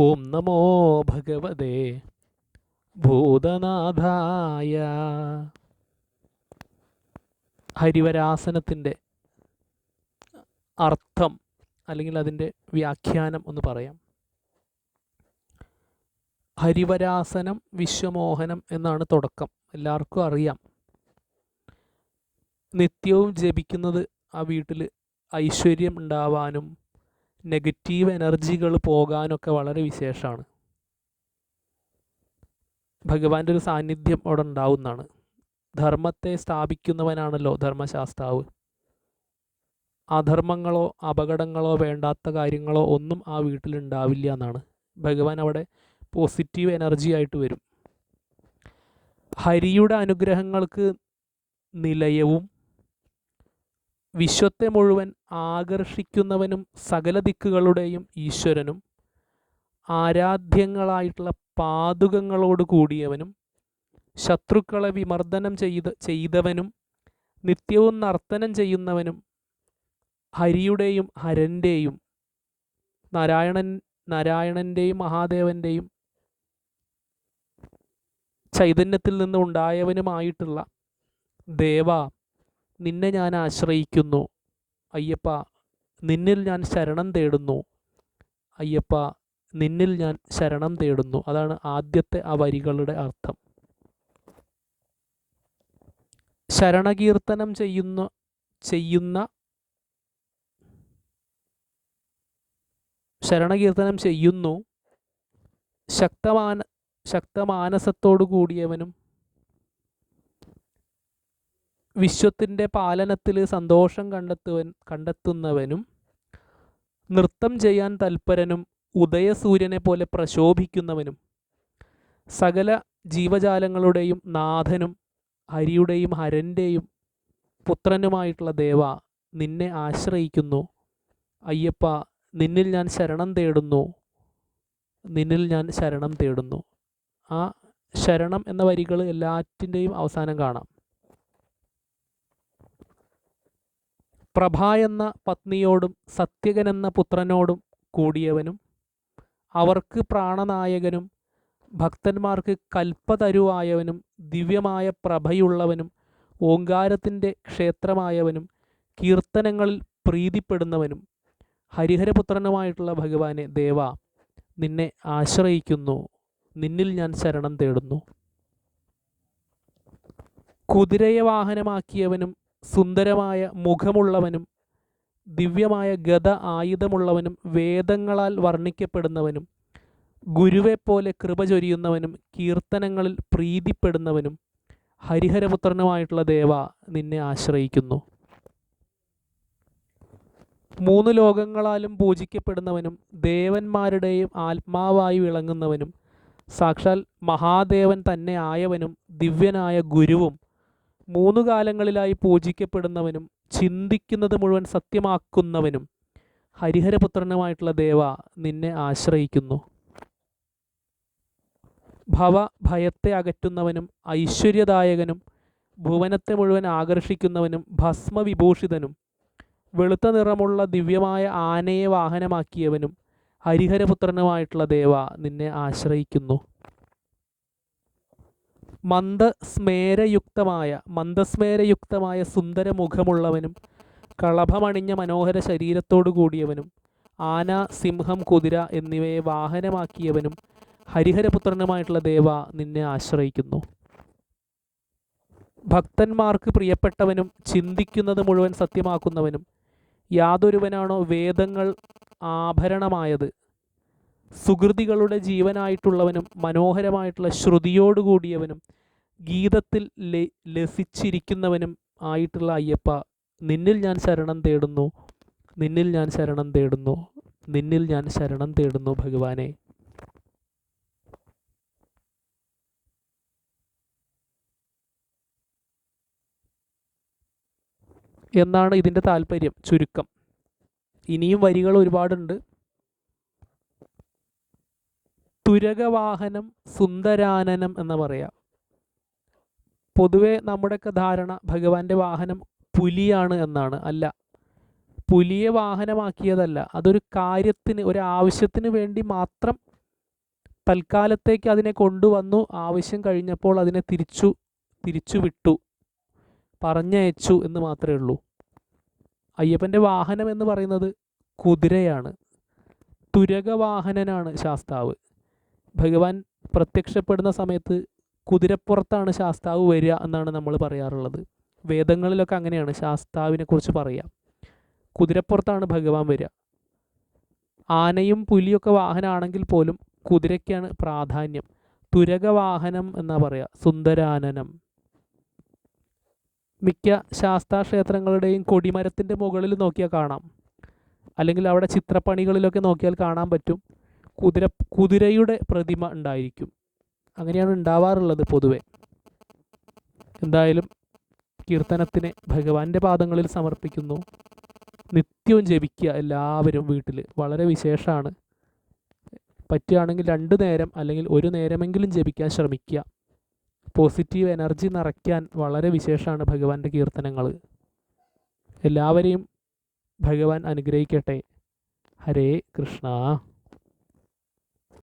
ഓം നമോ ഭഗവതേ ഭൂതനാഥായ. ഹരിവരാസനത്തിൻ്റെ അർത്ഥം അല്ലെങ്കിൽ അതിൻ്റെ വ്യാഖ്യാനം ഒന്ന് പറയാം. ഹരിവരാസനം വിശ്വമോഹനം എന്നാണ് തുടക്കം. എല്ലാവർക്കും അറിയാം. നിത്യവും ജപിക്കുന്നത് ആ വീട്ടിൽ ഐശ്വര്യം ഉണ്ടാവാനും നെഗറ്റീവ് എനർജികൾ പോകാനൊക്കെ വളരെ വിശേഷമാണ്. ഭഗവാന്റെ ഒരു സാന്നിധ്യം അവിടെ ഉണ്ടാവുന്നതാണ്. ധർമ്മത്തെ സ്ഥാപിക്കുന്നവനാണല്ലോ ധർമ്മശാസ്താവ്. അധർമ്മങ്ങളോ അപകടങ്ങളോ വേണ്ടാത്ത കാര്യങ്ങളോ ഒന്നും ആ വീട്ടിലുണ്ടാവില്ല എന്നാണ്. ഭഗവാൻ അവിടെ പോസിറ്റീവ് എനർജി ആയിട്ട് വരും. ഹരിയുടെ അനുഗ്രഹങ്ങൾക്ക് നിലയവും വിശ്വത്തെ മുഴുവൻ ആകർഷിക്കുന്നവനും സകല ദിക്കുകളുടെയും ഈശ്വരനും ആരാധ്യങ്ങളായിട്ടുള്ള പാതുകങ്ങളോട് കൂടിയവനും ശത്രുക്കളെ വിമർദ്ദനം ചെയ്തവനും നിത്യവും നർത്തനം ചെയ്യുന്നവനും ഹരിയുടെയും ഹരൻ്റെയും നാരായണൻ്റെയും മഹാദേവൻ്റെയും ചൈതന്യത്തിൽ നിന്ന് ഉണ്ടായവനുമായിട്ടുള്ള ദേവ, നിന്നെ ഞാൻ ആശ്രയിക്കുന്നു. അയ്യപ്പ, നിന്നിൽ ഞാൻ ശരണം തേടുന്നു. അയ്യപ്പ, നിന്നിൽ ഞാൻ ശരണം തേടുന്നു. അതാണ് ആദ്യത്തെ ആ വരികളുടെ അർത്ഥം. ശരണകീർത്തനം ചെയ്യുന്നു ശക്തമാനസത്തോടു കൂടിയവനും വിശ്വത്തിൻ്റെ പാലനത്തിൽ സന്തോഷം കണ്ടെത്തുന്നവനും നൃത്തം ചെയ്യാൻ തൽപരനും ഉദയസൂര്യനെ പോലെ പ്രശോഭിക്കുന്നവനും സകല ജീവജാലങ്ങളുടെയും നാഥനും ഹരിയുടെയും ഹരൻ്റെയും പുത്രനുമായിട്ടുള്ള ദേവ, നിന്നെ ആശ്രയിക്കുന്നു. അയ്യപ്പ, നിന്നിൽ ഞാൻ ശരണം തേടുന്നു. നിന്നിൽ ഞാൻ ശരണം തേടുന്നു. ആ ശരണം എന്ന വരികൾ എല്ലാറ്റിൻ്റെയും അവസാനം കാണാം. പ്രഭ എന്ന പത്നിയോടും സത്യകൻ എന്ന പുത്രനോടും കൂടിയവനും അവർക്ക് പ്രാണനായകനും ഭക്തന്മാർക്ക് കൽപ്പതരുവായവനും ദിവ്യമായ പ്രഭയുള്ളവനും ഓങ്കാരത്തിൻ്റെ ക്ഷേത്രമായവനും കീർത്തനങ്ങളിൽ പ്രീതിപ്പെടുന്നവനും ഹരിഹരപുത്രനുമായിട്ടുള്ള ഭഗവാനെ ദേവ, നിന്നെ ആശ്രയിക്കുന്നു. നിന്നിൽ ഞാൻ ശരണം തേടുന്നു. കുതിരയെ വാഹനമാക്കിയവനും സുന്ദരമായ മുഖമുള്ളവനും ദിവ്യമായ ഗദ ആയുധമുള്ളവനും വേദങ്ങളാൽ വർണ്ണിക്കപ്പെടുന്നവനും ഗുരുവെപ്പോലെ കൃപ ചൊരിയുന്നവനും കീർത്തനങ്ങളിൽ പ്രീതിപ്പെടുന്നവനും ഹരിഹരപുത്രനുമായിട്ടുള്ള ദേവ, നിന്നെ ആശ്രയിക്കുന്നു. 3 ലോകങ്ങളാലും പൂജിക്കപ്പെടുന്നവനും ദേവന്മാരുടെയും ആത്മാവായി വിളങ്ങുന്നവനും സാക്ഷാൽ മഹാദേവൻ തന്നെ ആയവനും ദിവ്യനായ ഗുരുവും 3 കാലങ്ങളിലായി പൂജിക്കപ്പെടുന്നവനും ചിന്തിക്കുന്നത് മുഴുവൻ സത്യമാക്കുന്നവനും ഹരിഹരപുത്രനുമായിട്ടുള്ള ദേവ, നിന്നെ ആശ്രയിക്കുന്നു. ഭയത്തെ അകറ്റുന്നവനും ഐശ്വര്യദായകനും ഭുവനത്തെ മുഴുവൻ ആകർഷിക്കുന്നവനും ഭസ്മവിഭൂഷിതനും വെളുത്ത നിറമുള്ള ദിവ്യമായ ആനയെ വാഹനമാക്കിയവനും ഹരിഹരപുത്രനുമായിട്ടുള്ള ദേവ, നിന്നെ ആശ്രയിക്കുന്നു. മന്ദസ്മേരയുക്തമായ സുന്ദരമുഖമുള്ളവനും കളഭമണിഞ്ഞ മനോഹര ശരീരത്തോടു കൂടിയവനും ആന, സിംഹം, കുതിര എന്നിവയെ വാഹനമാക്കിയവനും ഹരിഹരപുത്രനുമായിട്ടുള്ള ദേവ, നിന്നെ ആശ്രയിക്കുന്നു. ഭക്തന്മാർക്ക് പ്രിയപ്പെട്ടവനും ചിന്തിക്കുന്നത് മുഴുവൻ സത്യമാക്കുന്നവനും യാതൊരുവനാണോ വേദങ്ങൾ ആഭരണമായത് സുകൃതികളുടെ ജീവനായിട്ടുള്ളവനും മനോഹരമായിട്ടുള്ള ശ്രുതിയോടുകൂടിയവനും ഗീതത്തിൽ ലസിച്ചിരിക്കുന്നവനും ആയിട്ടുള്ള അയ്യപ്പ, നിന്നിൽ ഞാൻ ശരണം തേടുന്നു. നിന്നിൽ ഞാൻ ശരണം തേടുന്നു. നിന്നിൽ ഞാൻ ശരണം തേടുന്നു ഭഗവാനെ. എന്നാണ് ഇതിൻ്റെ താല്പര്യം, ചുരുക്കം. ഇനിയും വരികൾ ഒരുപാടുണ്ട്. തുരകവാഹനം സുന്ദരാനനം എന്ന് പറയാം. പൊതുവെ നമ്മുടെയൊക്കെ ധാരണ ഭഗവാന്റെ വാഹനം പുലിയാണ് എന്നാണ്. അല്ല, പുലിയെ വാഹനമാക്കിയതല്ല. അതൊരു കാര്യത്തിന്, ഒരു ആവശ്യത്തിന് വേണ്ടി മാത്രം തൽക്കാലത്തേക്ക് അതിനെ കൊണ്ടുവന്നു, ആവശ്യം കഴിഞ്ഞപ്പോൾ അതിനെ തിരിച്ചു വിട്ടു, പറഞ്ഞയച്ചു എന്ന് മാത്രമേ ഉള്ളൂ. അയ്യപ്പൻ്റെ വാഹനം എന്ന് പറയുന്നത് കുതിരയാണ്. തുരകവാഹനനാണ് ശാസ്താവ്. ഭഗവാൻ പ്രത്യക്ഷപ്പെടുന്ന സമയത്ത് കുതിരപ്പുറത്താണ് ശാസ്താവ് വരിക എന്നാണ് നമ്മൾ പറയാറുള്ളത്. വേദങ്ങളിലൊക്കെ അങ്ങനെയാണ് ശാസ്താവിനെ കുറിച്ച് പറയുക. കുതിരപ്പുറത്താണ് ഭഗവാൻ വരിക. ആനയും പുലിയൊക്കെ വാഹനമാണെങ്കിൽ പോലും കുതിരയ്ക്കാണ് പ്രാധാന്യം. തുരകവാഹനം എന്നാ പറയുക, സുന്ദരാനനം. മിക്ക ശാസ്താക്ഷേത്രങ്ങളുടെയും കൊടിമരത്തിൻ്റെ മുകളിൽ നോക്കിയാൽ കാണാം, അല്ലെങ്കിൽ അവിടെ ചിത്രപ്പണികളിലൊക്കെ നോക്കിയാൽ കാണാൻ പറ്റും, കുതിരയുടെ പ്രതിമ ഉണ്ടായിരിക്കും. അങ്ങനെയാണ് ഉണ്ടാവാറുള്ളത് പൊതുവെ. എന്തായാലും കീർത്തനത്തിനെ ഭഗവാന്റെ പാദങ്ങളിൽ സമർപ്പിക്കുന്നു. നിത്യവും ജപിക്കുക എല്ലാവരും വീട്ടിൽ, വളരെ വിശേഷമാണ്. പറ്റുകയാണെങ്കിൽ 2 നേരം അല്ലെങ്കിൽ 1 നേരമെങ്കിലും ജപിക്കാൻ ശ്രമിക്കുക. പോസിറ്റീവ് എനർജി നിറയ്ക്കാൻ വളരെ വിശേഷമാണ് ഭഗവാന്റെ കീർത്തനങ്ങൾ. എല്ലാവരെയും ഭഗവാൻ അനുഗ്രഹിക്കട്ടെ. ഹരേ കൃഷ്ണ.